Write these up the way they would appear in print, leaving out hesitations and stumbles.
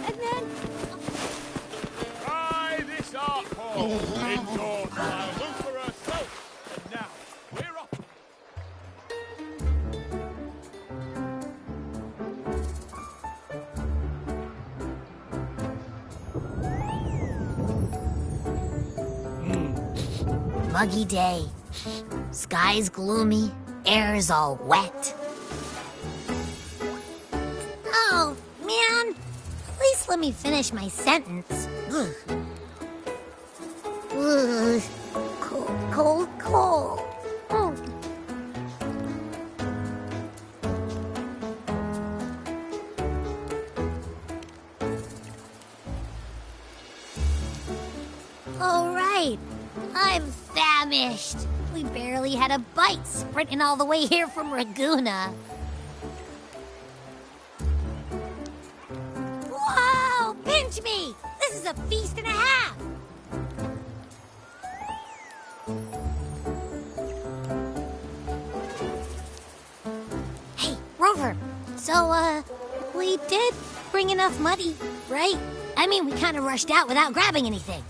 And then... Try this art form. Indoors while look for herself. And now, we're off. Muggy day. Sky's gloomy, air's all wet. Oh, man. At least let me finish my sentence. Ugh. Ugh. Cold, cold, cold. Oh. All right. I'm famished. We barely had a bite sprinting all the way here from Raguna. Whoa! Pinch me! This is a feast and a half! Hey, Rover. So, we did bring enough money, right? I mean, we kind of rushed out without grabbing anything.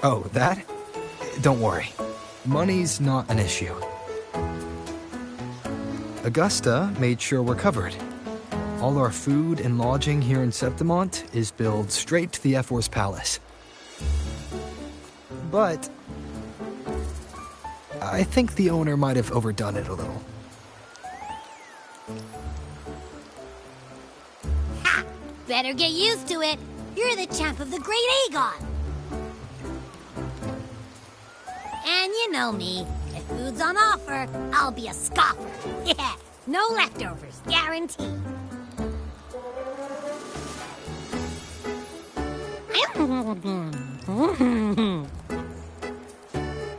Oh, that? Don't worry. Money's not an issue. Augusta made sure we're covered. All our food and lodging here in Septimont is billed straight to the F4's palace. But I think the owner might have overdone it a little. Ha! Better get used to it. You're the champ of the Great Aegon. And you know me. If food's on offer, I'll be a scoffer. Yeah, no leftovers, guaranteed.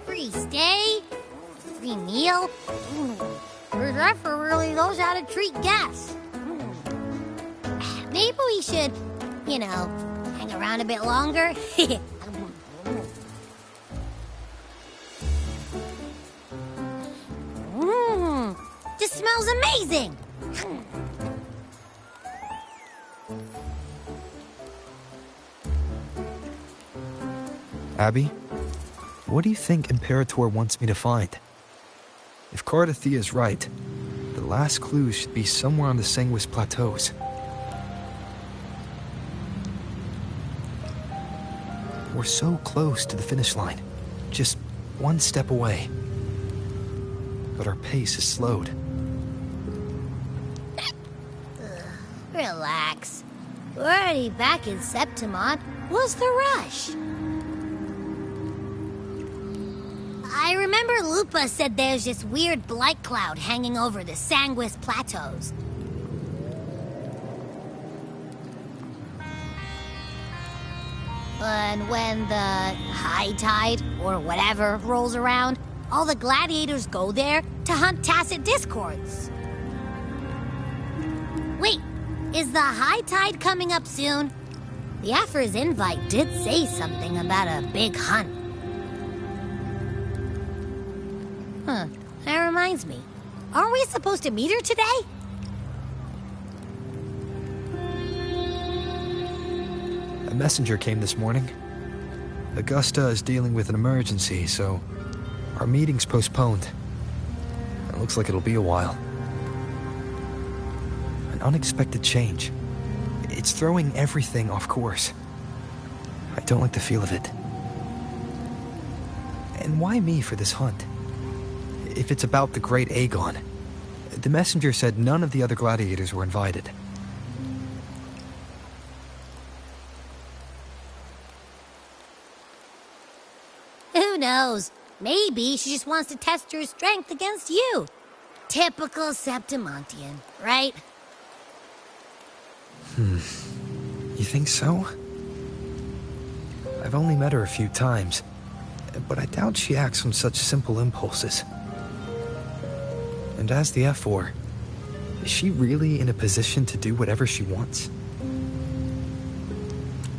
Free stay, free meal. Zephyr really knows how to treat guests. Maybe we should, hang around a bit longer. This smells amazing! Abby, what do you think Imperator wants me to find? If Cardathea's right, the last clues should be somewhere on the Sanguis Plateaus. We're so close to the finish line, just one step away. But our pace is slowed. Relax. We're already back in Septimont. What's the rush? I remember Lupa said there's this weird blight cloud hanging over the Sanguis Plateaus. And when the high tide, or whatever, rolls around, all the gladiators go there to hunt tacit discords. Wait, is the high tide coming up soon? The Aphra's invite did say something about a big hunt. Huh, that reminds me. Aren't we supposed to meet her today? A messenger came this morning. Augusta is dealing with an emergency, so our meeting's postponed. It looks like it'll be a while. An unexpected change. It's throwing everything off course. I don't like the feel of it. And why me for this hunt? If it's about the Great Aegon, the messenger said none of the other gladiators were invited. Who knows? Maybe she just wants to test her strength against you. Typical Septimontian, right? You think so? I've only met her a few times, but I doubt she acts on such simple impulses. And as the F4, is she really in a position to do whatever she wants?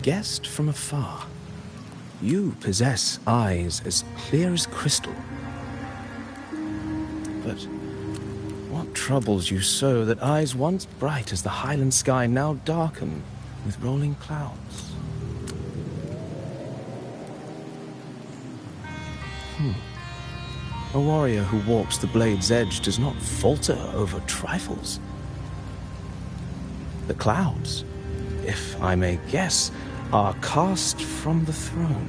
Guessed from afar, you possess eyes as clear as crystal. But What troubles you so that eyes once bright as the highland sky now darken with rolling clouds? A warrior who walks the blade's edge does not falter over trifles. The clouds, if I may guess, are cast from the throne.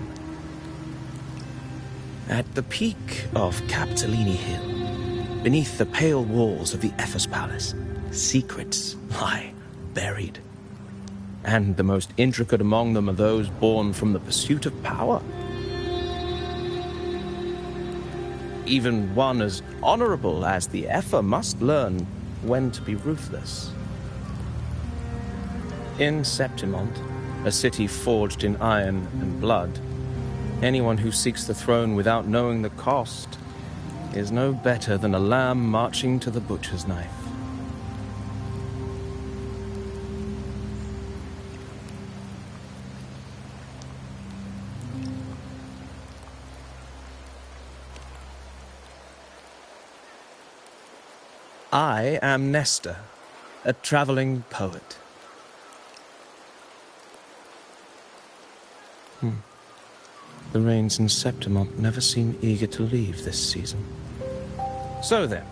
At the peak of Capitolini Hill, beneath the pale walls of the Ephes Palace, secrets lie buried. And the most intricate among them are those born from the pursuit of power. Even one as honorable as the Epher must learn when to be ruthless. In Septimont, a city forged in iron and blood, anyone who seeks the throne without knowing the cost is no better than a lamb marching to the butcher's knife. I am Nestor, a traveling poet. The rains in Septimont never seem eager to leave this season. So then.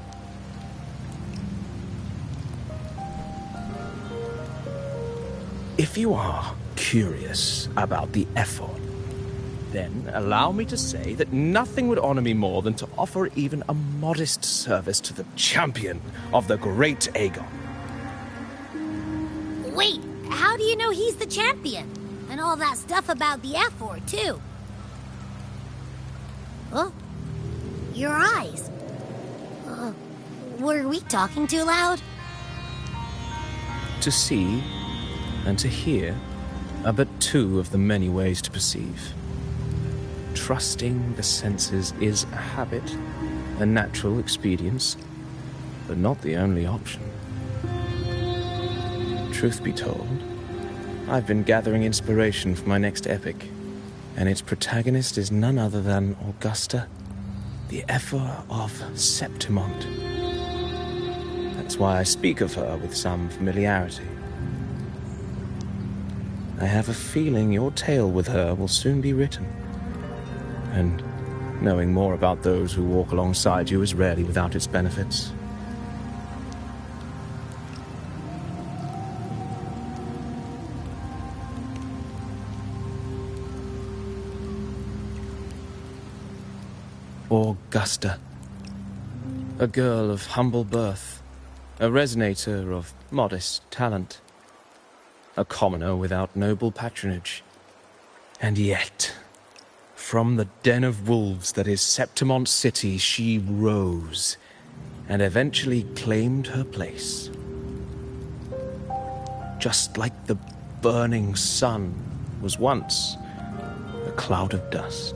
If you are curious about the effort, then allow me to say that nothing would honor me more than to offer even a modest service to the champion of the great Aegon. Wait, how do you know he's the champion? And all that stuff about the F-Word, too. Oh, your eyes. Were we talking too loud? To see and to hear are but two of the many ways to perceive. Trusting the senses is a habit, a natural expedience, but not the only option. Truth be told, I've been gathering inspiration for my next epic, and its protagonist is none other than Augusta, the Epher of Septimont. That's why I speak of her with some familiarity. I have a feeling your tale with her will soon be written, and knowing more about those who walk alongside you is rarely without its benefits. Augusta, a girl of humble birth, a resonator of modest talent, a commoner without noble patronage, and yet, from the den of wolves that is Septimont City, she rose and eventually claimed her place. Just like the burning sun was once a cloud of dust.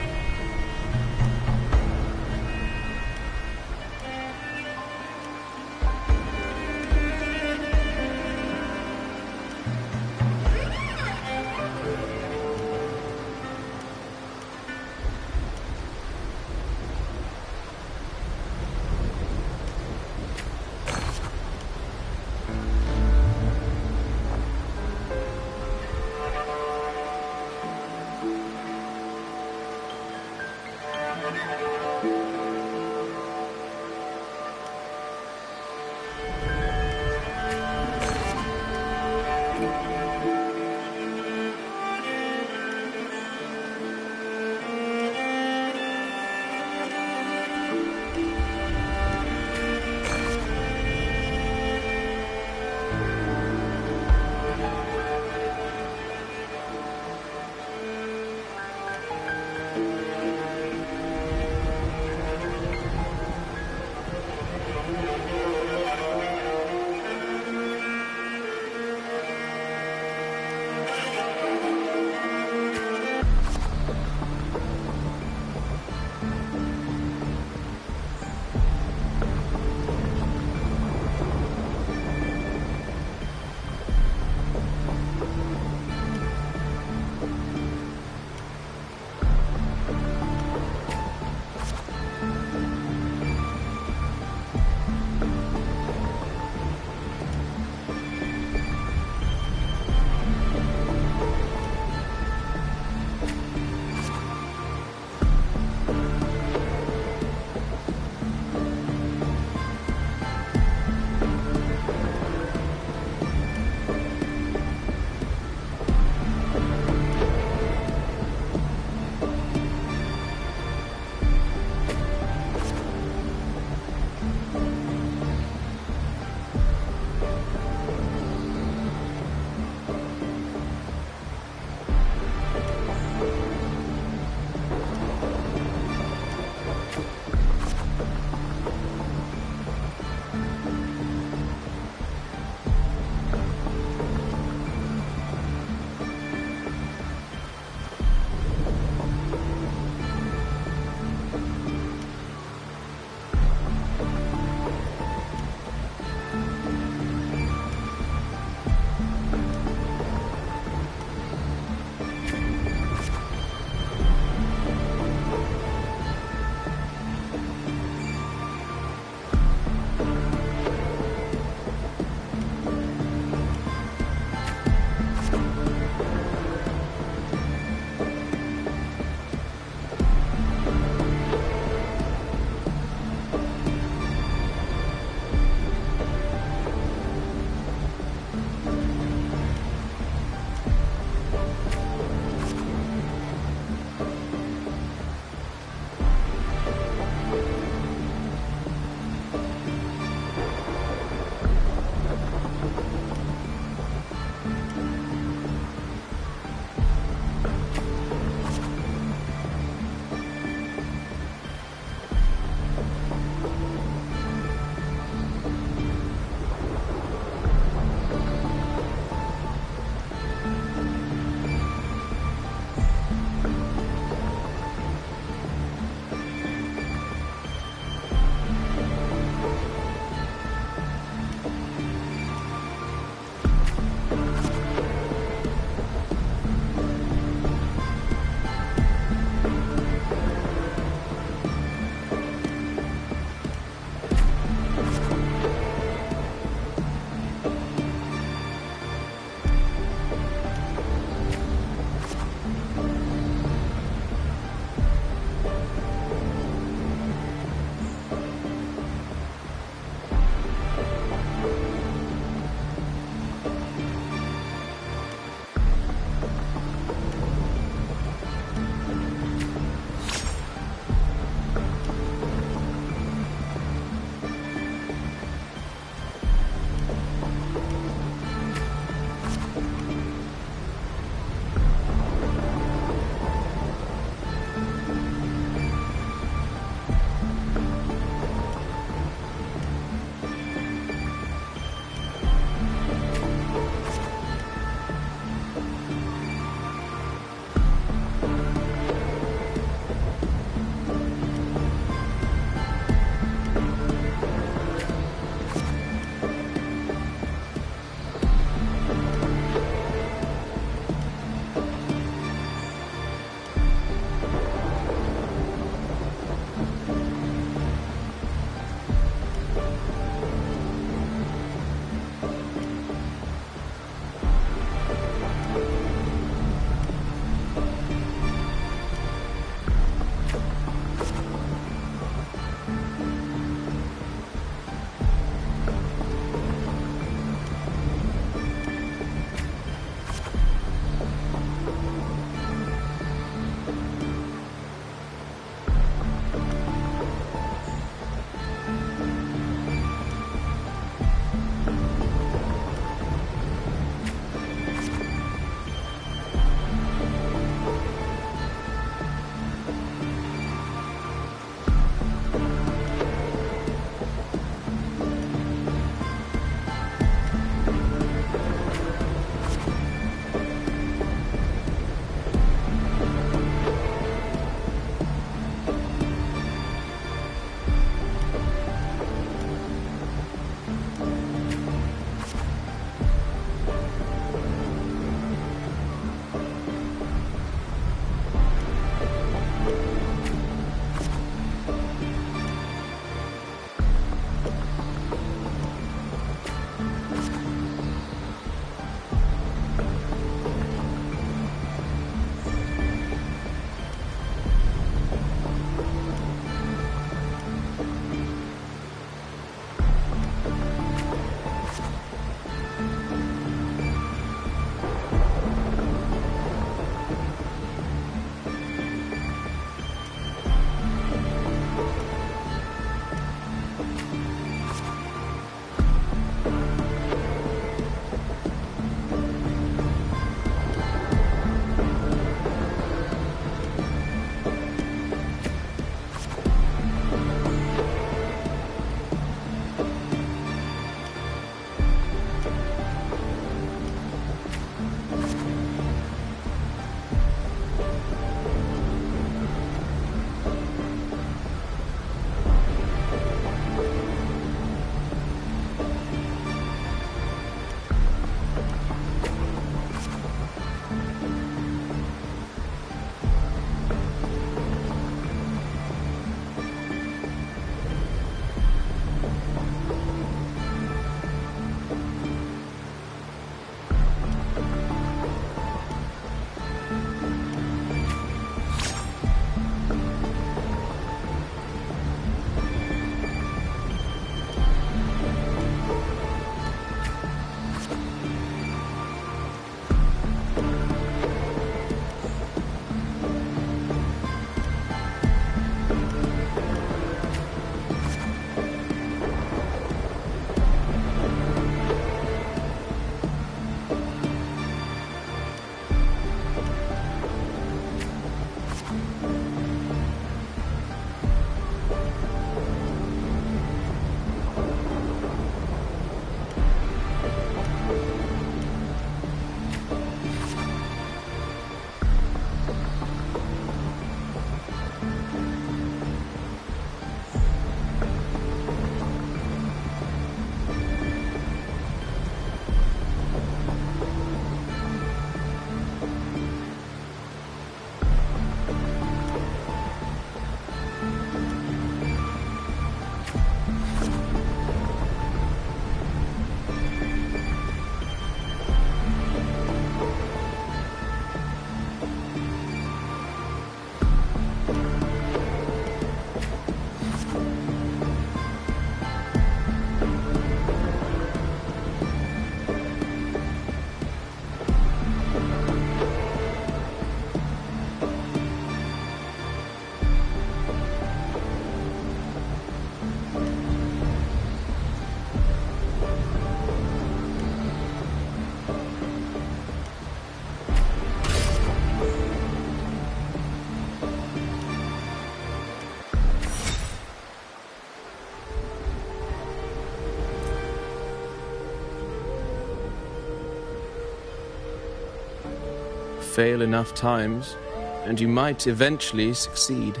fail enough times, and you might eventually succeed.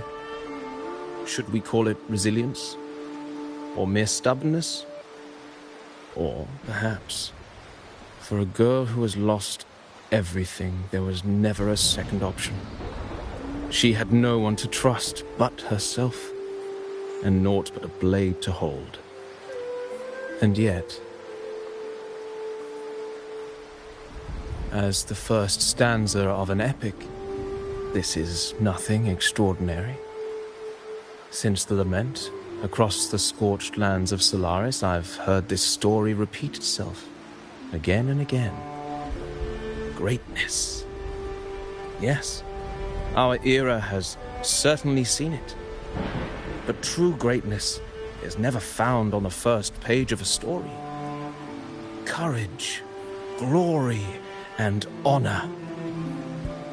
Should we call it resilience? Or mere stubbornness? Or perhaps, for a girl who has lost everything, there was never a second option. She had no one to trust but herself, and naught but a blade to hold. And yet, as the first stanza of an epic, this is nothing extraordinary. Since the lament, across the scorched lands of Solaris, I've heard this story repeat itself, again and again. Greatness. Yes, our era has certainly seen it. But true greatness is never found on the first page of a story. Courage, glory, and honor.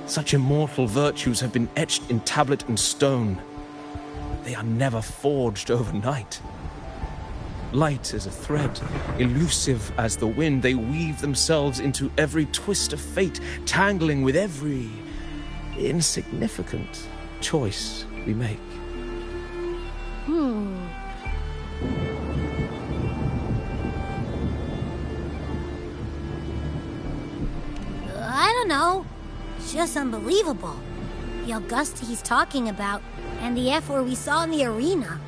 Such immortal virtues have been etched in tablet and stone. They are never forged overnight. Light as a thread, elusive as the wind, they weave themselves into every twist of fate, tangling with every insignificant choice we make. I don't know. It's just unbelievable. The Augusta he's talking about, and the F-word we saw in the arena.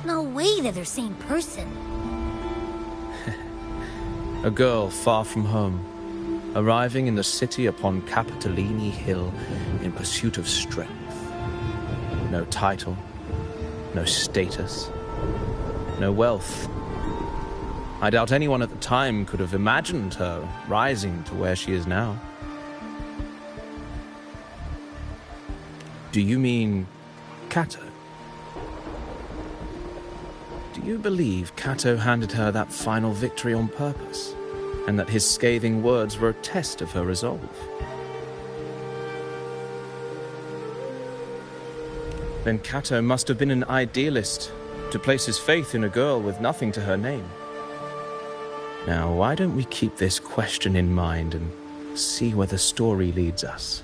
No way they're the same person. A girl far from home, arriving in the city upon Capitolini Hill in pursuit of strength. No title, no status, no wealth. I doubt anyone at the time could have imagined her rising to where she is now. Do you mean Cato? Do you believe Cato handed her that final victory on purpose, and that his scathing words were a test of her resolve? Then Cato must have been an idealist, to place his faith in a girl with nothing to her name. Now, why don't we keep this question in mind and see where the story leads us?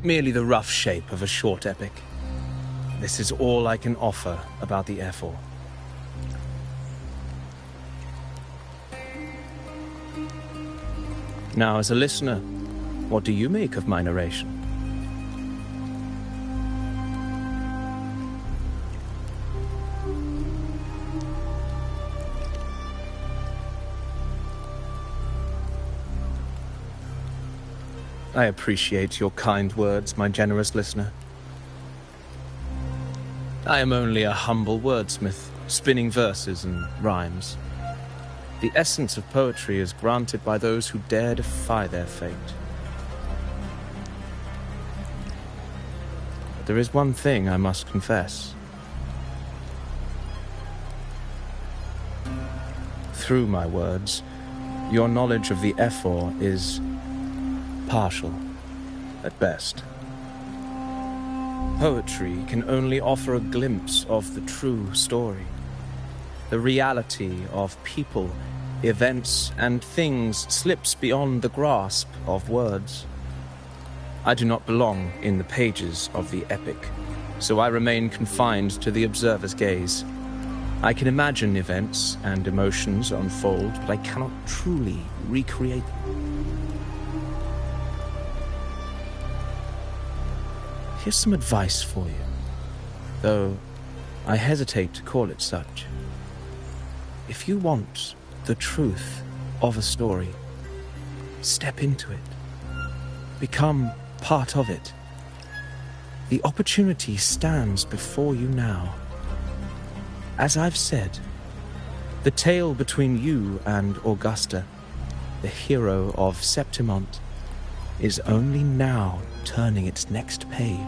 merely the rough shape of a short epic. This is all I can offer about the F4. Now, as a listener, what do you make of my narration? I appreciate your kind words, my generous listener. I am only a humble wordsmith, spinning verses and rhymes. The essence of poetry is granted by those who dare defy their fate. But there is one thing I must confess. Through my words, your knowledge of the F4 is partial, at best. Poetry can only offer a glimpse of the true story, the reality of people, events, and things slips beyond the grasp of words. I do not belong in the pages of the epic, so I remain confined to the observer's gaze. I can imagine events and emotions unfold, but I cannot truly recreate them. Here's some advice for you, though I hesitate to call it such. If you want the truth of a story, step into it. Become part of it. The opportunity stands before you now. As I've said, the tale between you and Augusta, the hero of Septimont, is only now turning its next page.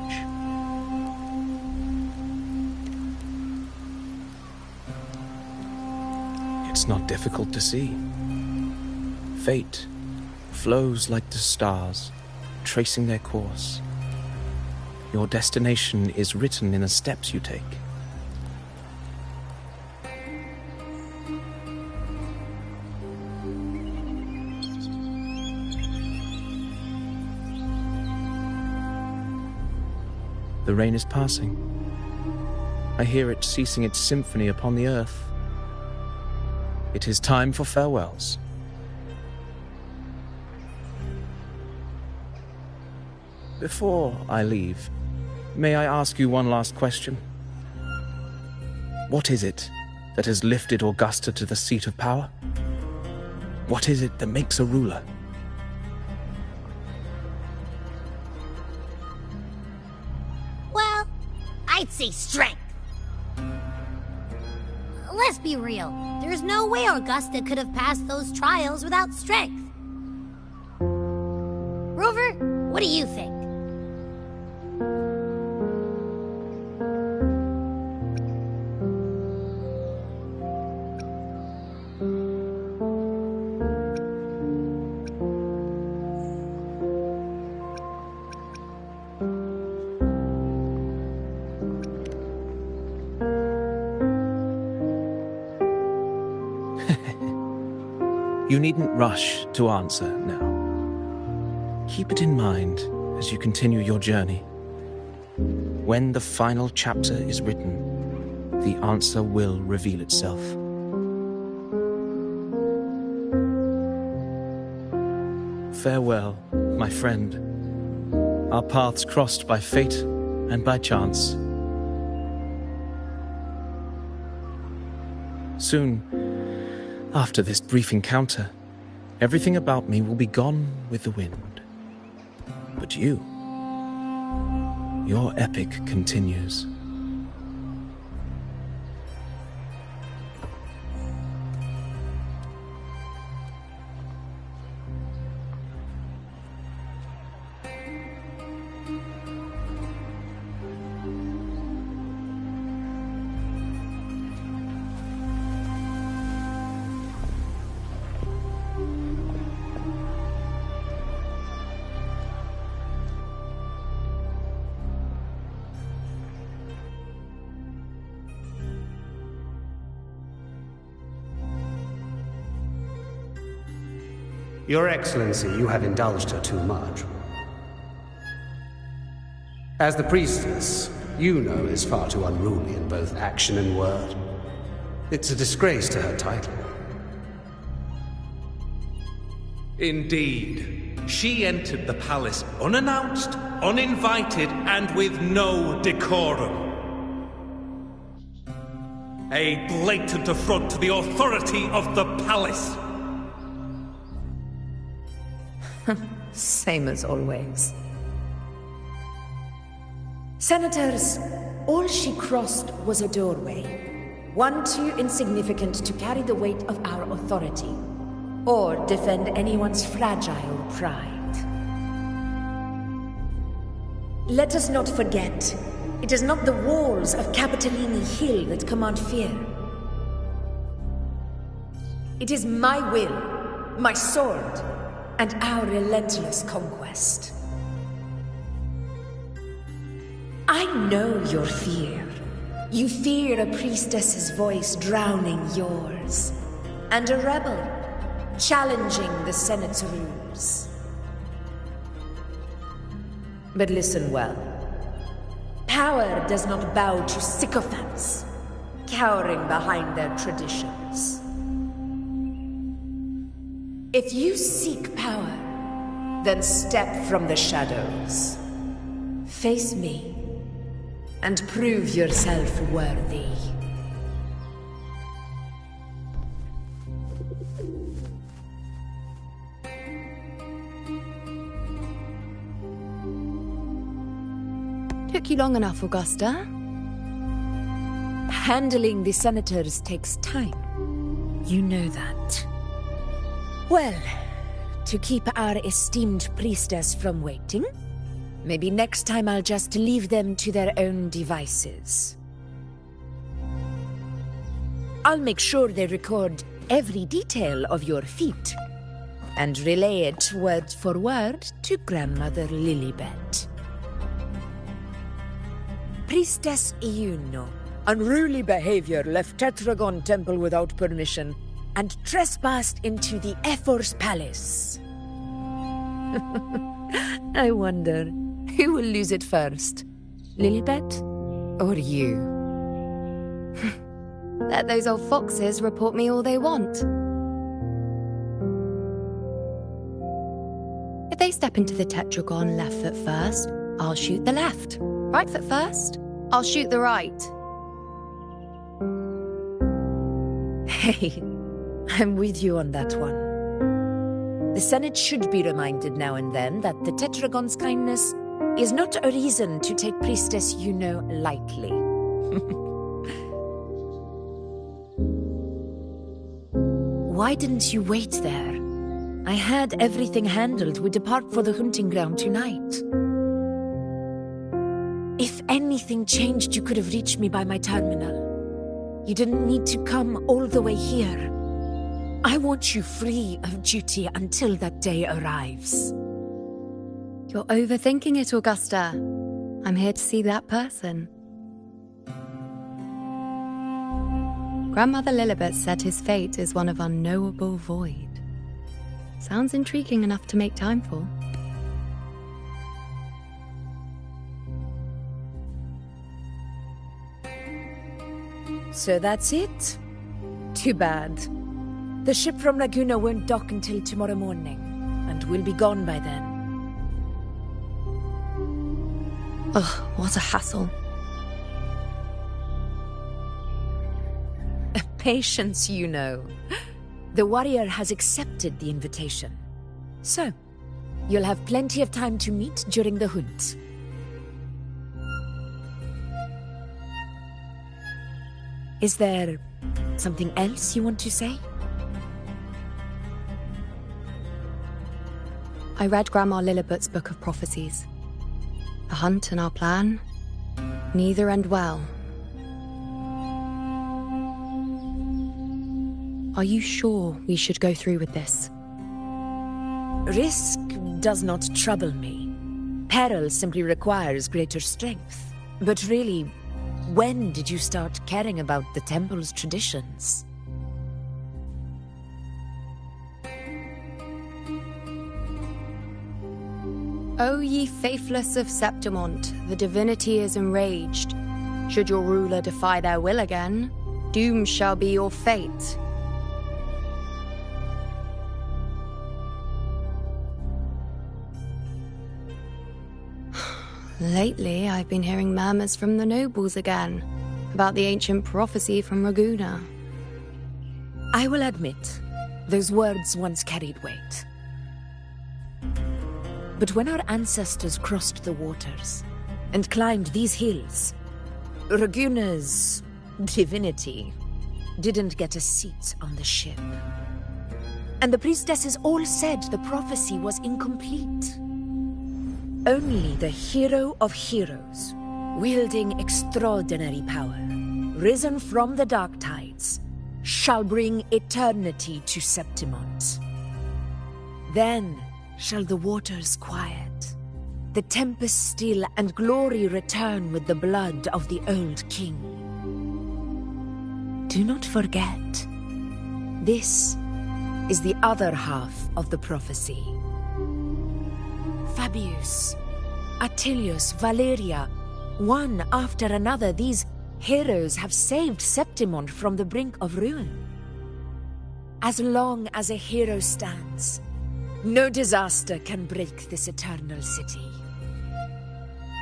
It's not difficult to see. Fate flows like the stars, tracing their course. Your destination is written in the steps you take. The rain is passing. I hear it ceasing its symphony upon the earth. It is time for farewells. Before I leave, may I ask you one last question? What is it that has lifted Augusta to the seat of power? What is it that makes a ruler? I'd say strength. Let's be real. There's no way Augusta could have passed those trials without strength. Rover, what do you think? You needn't rush to answer now. Keep it in mind as you continue your journey. When the final chapter is written, the answer will reveal itself. Farewell, my friend. Our paths crossed by fate and by chance. Soon, after this brief encounter, everything about me will be gone with the wind. But you, your epic continues. Your Excellency, you have indulged her too much. As the priestess, Yuno is far too unruly in both action and word. It's a disgrace to her title. Indeed. She entered the palace unannounced, uninvited, and with no decorum. A blatant affront to the authority of the palace. Same as always. Senators, all she crossed was a doorway. One too insignificant to carry the weight of our authority, or defend anyone's fragile pride. Let us not forget, it is not the walls of Capitolini Hill that command fear. It is my will, my sword, and our relentless conquest. I know your fear. You fear a priestess's voice drowning yours, and a rebel challenging the Senate's rules. But listen well. Power does not bow to sycophants, cowering behind their traditions. If you seek power, then step from the shadows. Face me, and prove yourself worthy. Took you long enough, Augusta. Handling the senators takes time. You know that. Well, to keep our esteemed priestess from waiting, maybe next time I'll just leave them to their own devices. I'll make sure they record every detail of your feat, and relay it word for word to Grandmother Lilibet. Priestess Yuno. Unruly behavior, left Tetragon Temple without permission, and trespassed into the Ephor's palace. I wonder, who will lose it first? Lilibet or you? Let those old foxes report me all they want. If they step into the Tetragon left foot first, I'll shoot the left. Right foot first, I'll shoot the right. Hey, I'm with you on that one. The Senate should be reminded now and then that the Tetragon's kindness is not a reason to take Priestess Yuno lightly. Why didn't you wait there? I had everything handled. We depart for the hunting ground tonight. If anything changed, you could have reached me by my terminal. You didn't need to come all the way here. I want you free of duty until that day arrives. You're overthinking it, Augusta. I'm here to see that person. Grandmother Lilibet said his fate is one of unknowable void. Sounds intriguing enough to make time for. So that's it? Too bad. The ship from Laguna won't dock until tomorrow morning, and we'll be gone by then. Ugh, what a hassle. Patience, you know. The warrior has accepted the invitation. So, you'll have plenty of time to meet during the hunt. Is there something else you want to say? I read Grandma Lilibet's Book of Prophecies. The hunt and our plan, neither end well. Are you sure we should go through with this? Risk does not trouble me. Peril simply requires greater strength. But really, when did you start caring about the temple's traditions? O ye faithless of Septimont, the divinity is enraged. Should your ruler defy their will again, doom shall be your fate. Lately, I've been hearing murmurs from the nobles again, about the ancient prophecy from Raguna. I will admit, those words once carried weight. But when our ancestors crossed the waters and climbed these hills, Raguna's divinity didn't get a seat on the ship. And the priestesses all said the prophecy was incomplete. Only the hero of heroes, wielding extraordinary power, risen from the dark tides, shall bring eternity to Septimont. Then shall the waters quiet, the tempest still, and glory return with the blood of the old king. Do not forget, this is the other half of the prophecy. Fabius, Attilius, Valeria, one after another, these heroes have saved Septimont from the brink of ruin. As long as a hero stands, no disaster can break this eternal city.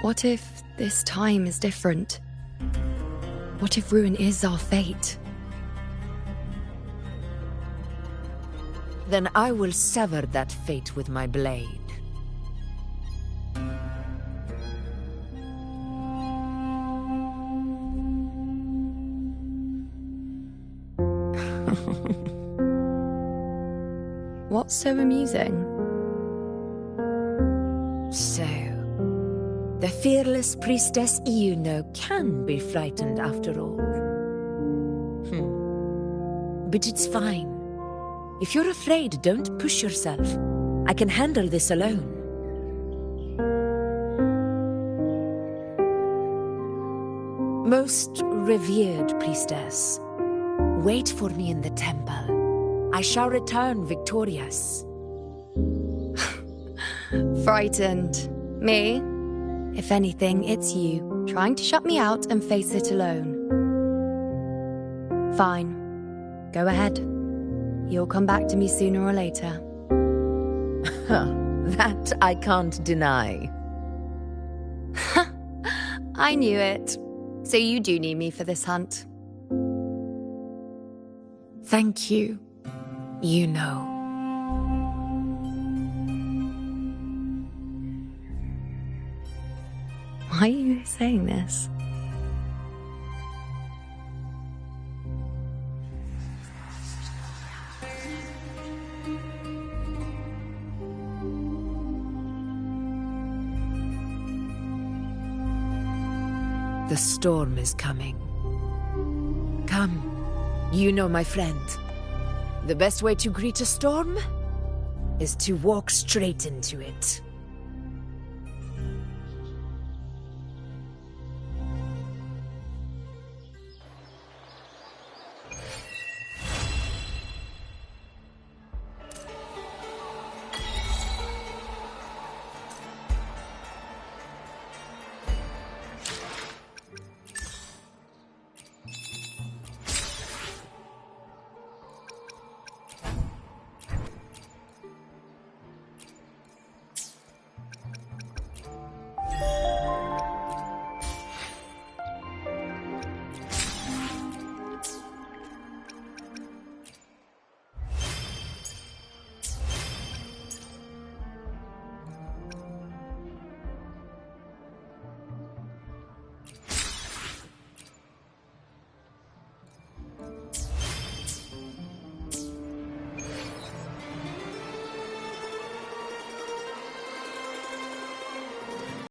What if this time is different? What if ruin is our fate? Then I will sever that fate with my blade. What's so amusing? So, the fearless priestess Iuno can be frightened after all. But it's fine. If you're afraid, don't push yourself. I can handle this alone. Most revered priestess, wait for me in the temple. I shall return victorious. Frightened. Me? If anything, it's you, trying to shut me out and face it alone. Fine. Go ahead. You'll come back to me sooner or later. That I can't deny. I knew it. So you do need me for this hunt. Thank you. You know. Why are you saying this? The storm is coming. Come, you know my friend. The best way to greet a storm is to walk straight into it.